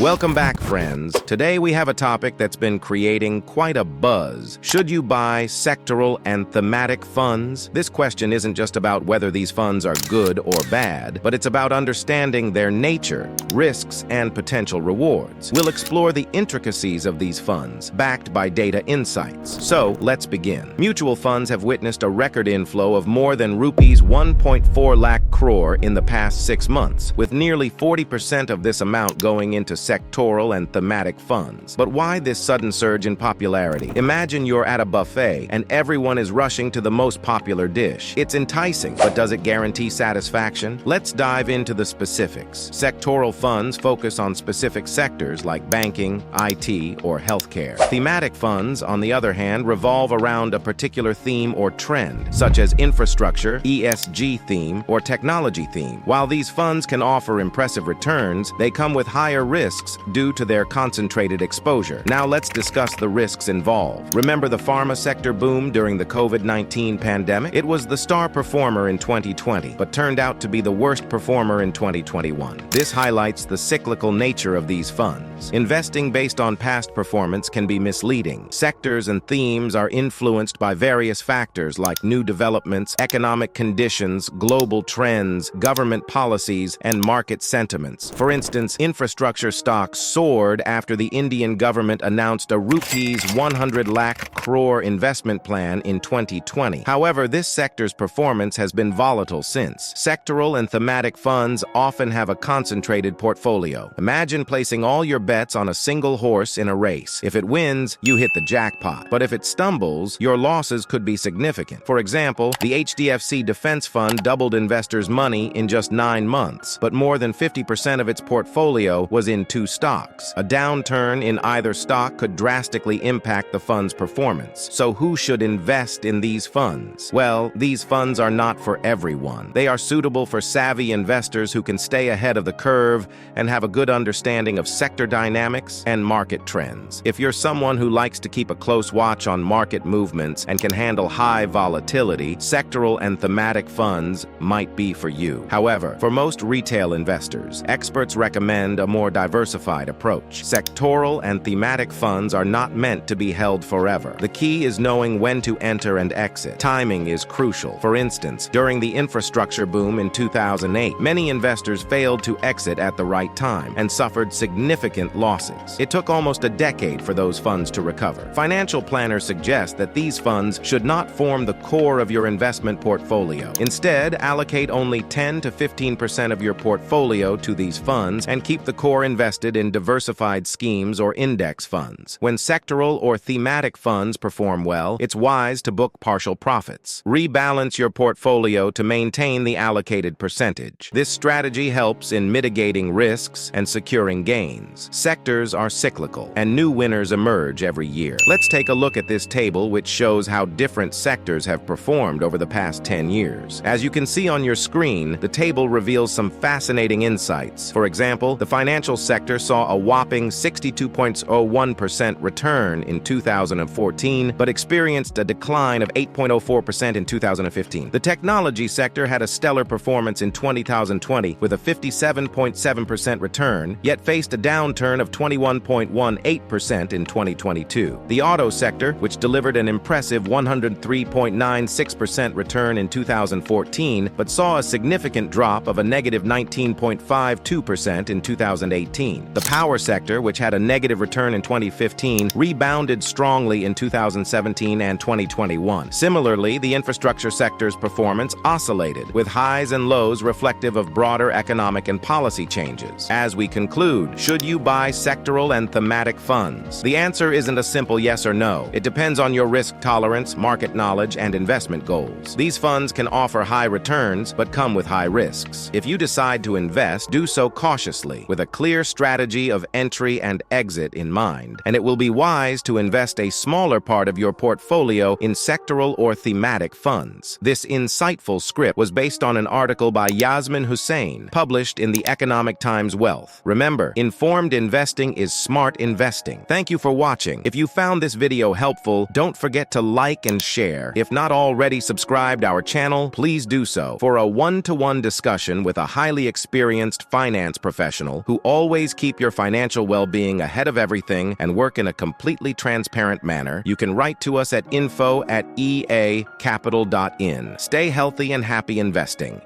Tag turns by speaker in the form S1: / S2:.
S1: Welcome back, friends. Today we have a topic that's been creating quite a buzz. Should you buy sectoral and thematic funds? This question isn't just about whether these funds are good or bad, but it's about understanding their nature, risks, and potential rewards. We'll explore the intricacies of these funds, backed by data insights. So, let's begin. Mutual funds have witnessed a record inflow of more than rupees 1.4 lakh crore in the past 6 months, with nearly 40% of this amount going into sectoral and thematic funds. But why this sudden surge in popularity? Imagine you're at a buffet and everyone is rushing to the most popular dish. It's enticing, but does it guarantee satisfaction? Let's dive into the specifics. Sectoral funds focus on specific sectors like banking, IT, or healthcare. Thematic funds, on the other hand, revolve around a particular theme or trend, such as infrastructure, ESG theme, or technology theme. While these funds can offer impressive returns, they come with higher risks due to their concentrated exposure. Now let's discuss the risks involved. Remember the pharma sector boom during the COVID-19 pandemic? It was the star performer in 2020, but turned out to be the worst performer in 2021. This highlights the cyclical nature of these funds. Investing based on past performance can be misleading. Sectors and themes are influenced by various factors like new developments, economic conditions, global trends, government policies, and market sentiments. For instance, infrastructure stocks soared after the Indian government announced a rupees 100 lakh crore investment plan in 2020. However, this sector's performance has been volatile since. Sectoral and thematic funds often have a concentrated portfolio. Imagine placing all your bets on a single horse in a race. If it wins, you hit the jackpot. But if it stumbles, your losses could be significant. For example, the HDFC Defense Fund doubled investors' money in just 9 months, but more than 50% of its portfolio was in 2 stocks. A downturn in either stock could drastically impact the fund's performance. So who should invest in these funds? Well, these funds are not for everyone. They are suitable for savvy investors who can stay ahead of the curve and have a good understanding of sector dynamics and market trends. If you're someone who likes to keep a close watch on market movements and can handle high volatility, sectoral and thematic funds might be for you. However, for most retail investors, experts recommend a more diversified approach. Sectoral and thematic funds are not meant to be held forever. The key is knowing when to enter and exit. Timing is crucial. For instance, during the infrastructure boom in 2008, many investors failed to exit at the right time and suffered significant losses. It took almost a decade for those funds to recover. Financial planners suggest that these funds should not form the core of your investment portfolio. Instead, allocate only 10 to 15% of your portfolio to these funds and keep the core invested in diversified schemes or index funds. When sectoral or thematic funds perform well, it's wise to book partial profits. Rebalance your portfolio to maintain the allocated percentage. This strategy helps in mitigating risks and securing gains. Sectors are cyclical, and new winners emerge every year. Let's take a look at this table, which shows how different sectors have performed over the past 10 years. As you can see on your screen, the table reveals some fascinating insights. For example, the financial sector saw a whopping 62.01% return in 2014, but experienced a decline of 8.04% in 2015. The technology sector had a stellar performance in 2020 with a 57.7% return, yet faced a downturn of 21.18% in 2022. The auto sector, which delivered an impressive 103.96% return in 2014, but saw a significant drop of a negative 19.52% in 2018. The power sector, which had a negative return in 2015, rebounded strongly in 2017 and 2021. Similarly, the infrastructure sector's performance oscillated, with highs and lows reflective of broader economic and policy changes. As we conclude, should you buy sectoral and thematic funds? The answer isn't a simple yes or no. It depends on your risk tolerance, market knowledge, and investment goals. These funds can offer high returns, but come with high risks. If you decide to invest, do so cautiously, with a clear strategy of entry and exit in mind, and it will be wise to invest a smaller part of your portfolio in sectoral or thematic funds. This insightful script was based on an article by Yasmin Hussain, published in the Economic Times Wealth. Remember, informed investing is smart investing. Thank you for watching. If you found this video helpful, don't forget to like and share. If not already subscribed our channel, please do so. For a one-to-one discussion with a highly experienced finance professional who always keep your financial well-being ahead of everything and work in a completely transparent manner, you can write to us at info@eacapital.in. Stay healthy and happy investing.